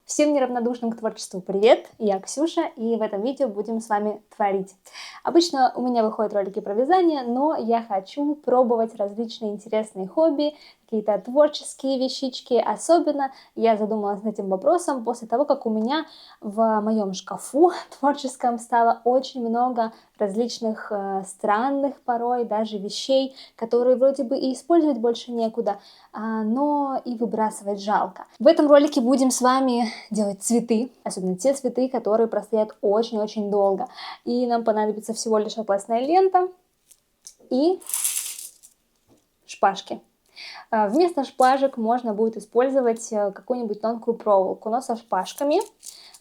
Всем неравнодушным к творчеству привет, я Ксюша, и в этом видео будем с вами творить. Обычно у меня выходят ролики про вязание, но я хочу пробовать различные интересные хобби, какие-то творческие вещички. Особенно я задумалась над этим вопросом после того, как у меня в моем шкафу творческом стало очень много различных странных порой даже вещей, которые вроде бы и использовать больше некуда, но и выбрасывать жалко. В этом ролике будем с вами делать цветы, особенно те цветы, которые простоят очень-очень долго. И нам понадобится всего лишь атласная лента и шпажки. Вместо шпажек можно будет использовать какую-нибудь тонкую проволоку, но со шпажками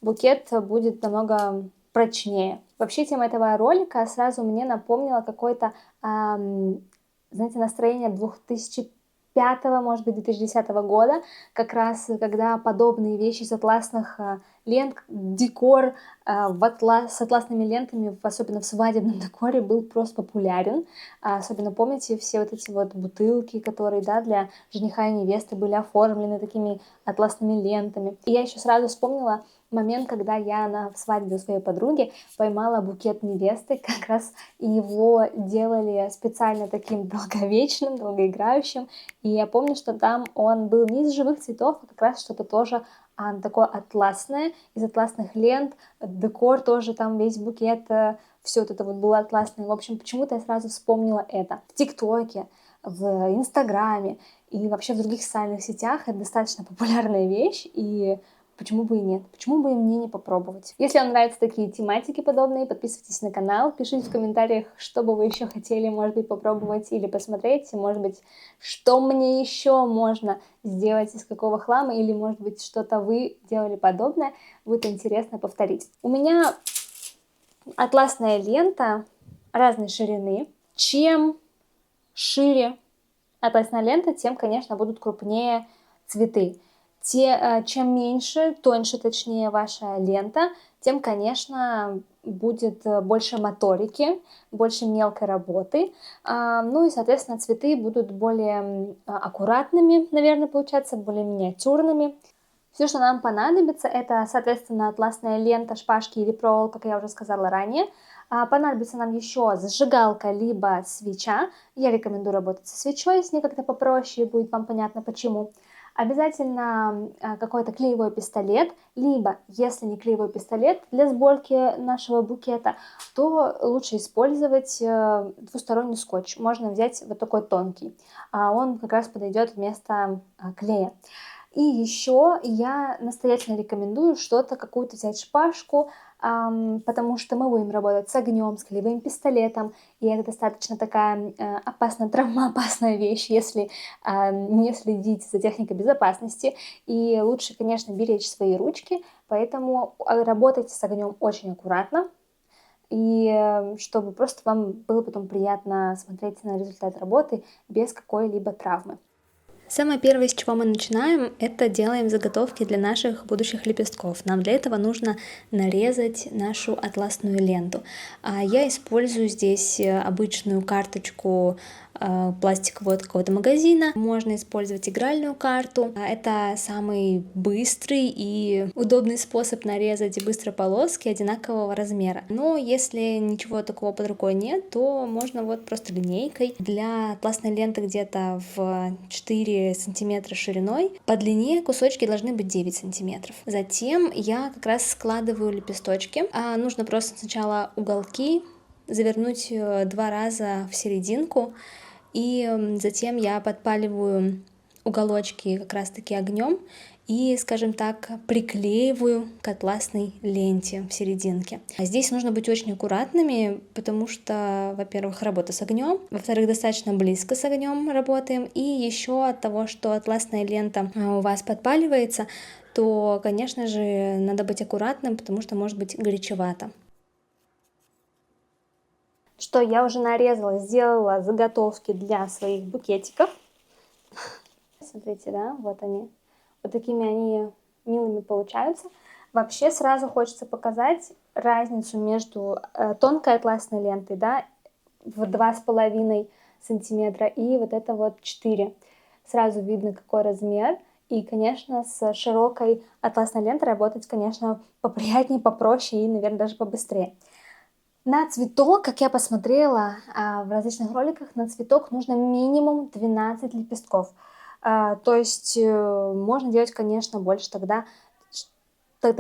букет будет намного прочнее. Вообще тема этого ролика сразу мне напомнила какое-то, знаете, настроение 2005, может быть, 2010 года, как раз когда подобные вещи из атласных лент, декор с атласными лентами, особенно в свадебном декоре, был просто популярен. Особенно помните все вот эти вот бутылки, которые, да, для жениха и невесты были оформлены такими атласными лентами. И я еще сразу вспомнила момент, когда я на свадьбе у своей подруги поймала букет невесты, как раз его делали специально таким долговечным, долгоиграющим, и я помню, что там он был не из живых цветов, а как раз что-то тоже такое атласное, из атласных лент, декор тоже там, весь букет, все вот это вот было атласное. В общем, почему-то я сразу вспомнила это. В ТикТоке, в Инстаграме и вообще в других социальных сетях это достаточно популярная вещь, и почему бы и нет? Почему бы и мне не попробовать? Если вам нравятся такие тематики подобные, подписывайтесь на канал, пишите в комментариях, что бы вы еще хотели, может быть, попробовать или посмотреть, может быть, что мне еще можно сделать, из какого хлама, или, может быть, что-то вы делали подобное, будет интересно повторить. У меня атласная лента разной ширины. Чем шире атласная лента, тем, конечно, будут крупнее цветы. Чем меньше, тоньше, точнее, ваша лента, тем, конечно, будет больше моторики, больше мелкой работы. Ну и, соответственно, цветы будут более аккуратными, наверное, получаться, более миниатюрными. Все, что нам понадобится, это, соответственно, атласная лента, шпажки или проволока, как я уже сказала ранее. Понадобится нам еще зажигалка, либо свеча. Я рекомендую работать со свечой, с ней как-то попроще, будет вам понятно почему. Обязательно какой-то клеевой пистолет, либо, если не клеевой пистолет для сборки нашего букета, то лучше использовать двусторонний скотч. Можно взять вот такой тонкий, он как раз подойдет вместо клея. И еще я настоятельно рекомендую какую-то взять шпажку, потому что мы будем работать с огнем, с клеевым пистолетом, и это достаточно такая опасная, травмоопасная вещь, если не следить за техникой безопасности. И лучше, конечно, беречь свои ручки, поэтому работайте с огнем очень аккуратно, и чтобы просто вам было потом приятно смотреть на результат работы без какой-либо травмы. Самое первое, с чего мы начинаем, это делаем заготовки для наших будущих лепестков. Нам для этого нужно нарезать нашу атласную ленту. Я использую здесь обычную карточку пластикового какого-то магазина. Можно использовать игральную карту. Это самый быстрый и удобный способ нарезать быстро полоски одинакового размера. Но если ничего такого под рукой нет, то можно вот просто линейкой. Для атласной ленты где-то в 4 сантиметра шириной. По длине кусочки должны быть 9 сантиметров. Затем я как раз складываю лепесточки. Нужно просто сначала уголки завернуть 2 раза в серединку, и затем я подпаливаю уголочки как раз-таки огнем и, скажем так, приклеиваю к атласной ленте в серединке. Здесь нужно быть очень аккуратными, потому что, во-первых, работа с огнем, во-вторых, достаточно близко с огнем работаем, и еще от того, что атласная лента у вас подпаливается, то, конечно же, надо быть аккуратным, потому что может быть горячевато. Что я уже нарезала, сделала заготовки для своих букетиков. Смотрите, да, вот они. Вот такими они милыми получаются. Вообще сразу хочется показать разницу между тонкой атласной лентой, да, в 2,5 сантиметра и вот это вот 4. Сразу видно, какой размер. И, конечно, с широкой атласной лентой работать, конечно, поприятнее, попроще и, наверное, даже побыстрее. На цветок, как я посмотрела в различных роликах, на цветок нужно минимум 12 лепестков. То есть можно делать, конечно, больше, тогда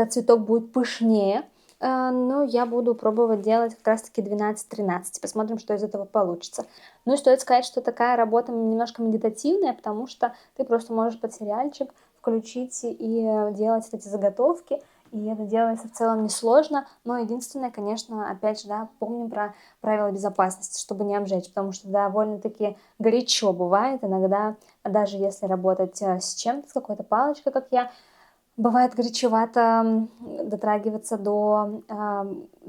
цветок будет пышнее. Но я буду пробовать делать как раз-таки 12-13. Посмотрим, что из этого получится. Ну и стоит сказать, что такая работа немножко медитативная, потому что ты просто можешь под сериальчик включить и делать эти заготовки. И это делается в целом несложно, но единственное, конечно, опять же, да, помним про правила безопасности, чтобы не обжечь, потому что довольно-таки горячо бывает иногда, даже если работать с чем-то, с какой-то палочкой, как я, бывает горячевато дотрагиваться до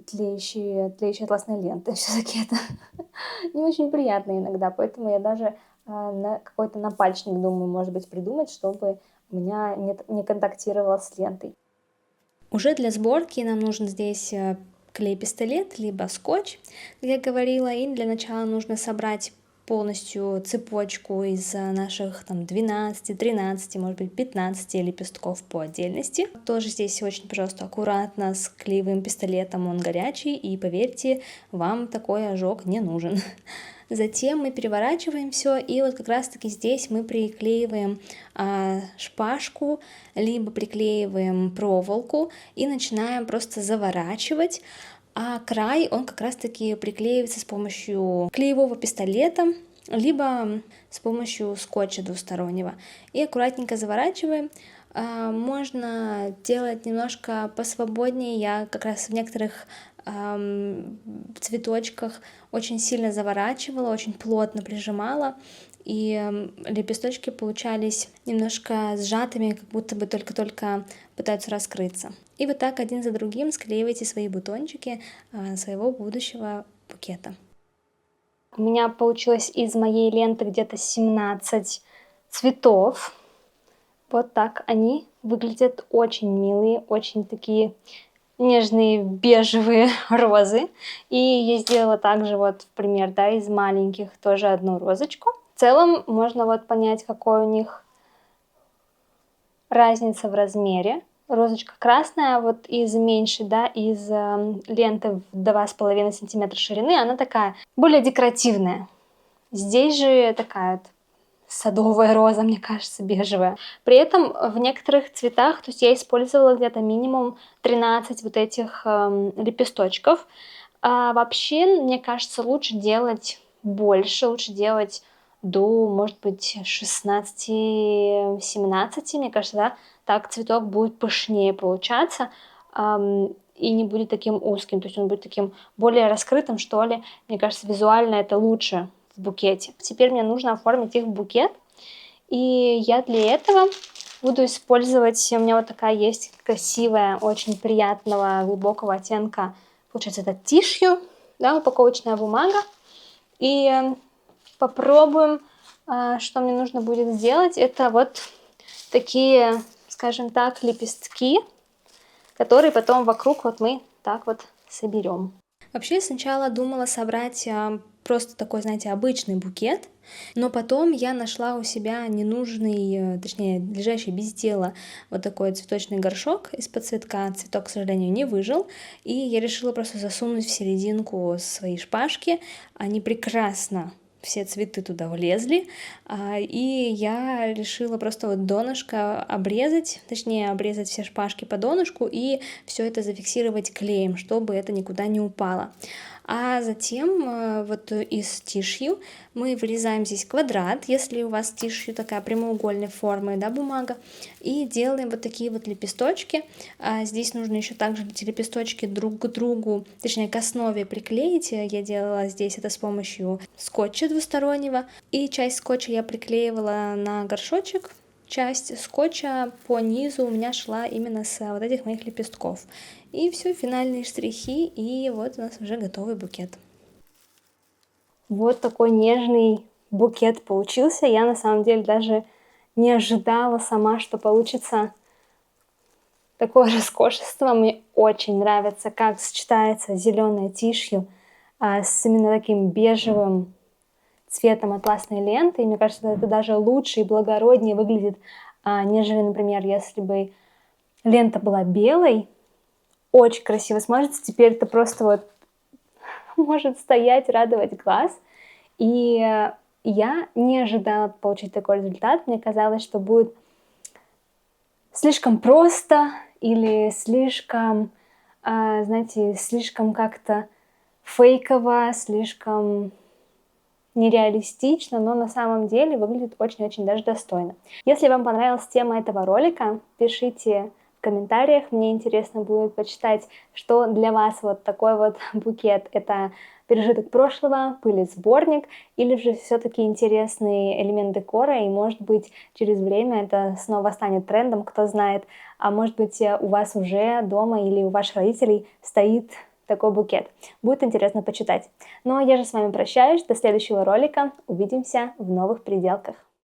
тлеющей атласной ленты. Все-таки это не очень приятно иногда, поэтому я даже на какой-то напальчник думаю, может быть, придумать, чтобы у меня не контактировало с лентой. Уже для сборки нам нужен здесь клей-пистолет, либо скотч, как я говорила, и для начала нужно собрать полностью цепочку из наших там 12, 13, может быть 15 лепестков по отдельности. Тоже здесь очень, пожалуйста, аккуратно с клеевым пистолетом, он горячий, и поверьте, вам такой ожог не нужен. Затем мы переворачиваем все, и вот как раз-таки здесь мы приклеиваем шпажку, либо приклеиваем проволоку и начинаем просто заворачивать. А край, он как раз-таки приклеивается с помощью клеевого пистолета, либо с помощью скотча двустороннего. И аккуратненько заворачиваем. Можно делать немножко посвободнее. Я как раз в некоторых цветочках очень сильно заворачивала, очень плотно прижимала, и лепесточки получались немножко сжатыми, как будто бы только-только пытаются раскрыться. И вот так один за другим склеивайте свои бутончики своего будущего букета. У меня получилось из моей ленты где-то 17 цветов. Вот так они выглядят, очень милые, очень такие нежные бежевые розы. И я сделала также вот, пример, да, из маленьких тоже одну розочку. В целом можно вот понять, какой у них разница в размере. Розочка красная, вот из меньшей, да, из ленты в 2,5 см ширины, она такая более декоративная. Здесь же такая вот садовая роза, мне кажется, бежевая. При этом в некоторых цветах, то есть я использовала где-то минимум 13 вот этих лепесточков. А вообще, мне кажется, лучше делать больше, лучше делать до, может быть, 16-17, мне кажется, да, так цветок будет пышнее получаться и не будет таким узким, то есть он будет таким более раскрытым, что ли. Мне кажется, визуально это лучше в букете. Теперь мне нужно оформить их в букет, и я для этого буду использовать, у меня вот такая есть красивая, очень приятного глубокого оттенка, получается, это тишью, да, упаковочная бумага. И попробуем, что мне нужно будет сделать. Это вот такие, скажем так, лепестки, которые потом вокруг вот мы так вот соберем. Вообще, я сначала думала собрать просто такой, знаете, обычный букет, но потом я нашла у себя ненужный, точнее, лежащий без дела вот такой цветочный горшок из-под цветка. Цветок, к сожалению, не выжил, и я решила просто засунуть в серединку свои шпажки. Они прекрасно все цветы туда влезли, и я решила просто вот донышко обрезать, точнее обрезать все шпажки по донышку и все это зафиксировать клеем, чтобы это никуда не упало. А затем вот из тишью мы вырезаем здесь квадрат, если у вас тишью такая прямоугольной формы, да, бумага, и делаем вот такие вот лепесточки. Здесь нужно еще также эти лепесточки друг к другу, точнее к основе приклеить. Я делала здесь это с помощью скотча двустороннего, и часть скотча я приклеивала на горшочек, часть скотча по низу у меня шла именно с вот этих моих лепестков. И все, финальные штрихи, и вот у нас уже готовый букет. Вот такой нежный букет получился. Я на самом деле даже не ожидала сама, что получится такое роскошество. Мне очень нравится, как сочетается зеленая тишью с именно таким бежевым цветом атласной ленты. И мне кажется, это даже лучше и благороднее выглядит нежели, например, если бы лента была белой. Очень красиво смотрится. Теперь это просто вот может стоять, радовать глаз. И я не ожидала получить такой результат. Мне казалось, что будет слишком просто или слишком, знаете, слишком как-то фейково, слишком нереалистично, но на самом деле выглядит очень-очень даже достойно. Если вам понравилась тема этого ролика, пишите в комментариях. Мне интересно будет почитать, что для вас вот такой вот букет. Это пережиток прошлого, пылесборник, или же все-таки интересный элемент декора, и может быть через время это снова станет трендом, кто знает. А может быть у вас уже дома или у ваших родителей стоит такой букет. Будет интересно почитать. Ну а я же с вами прощаюсь. До следующего ролика. Увидимся в новых переделках.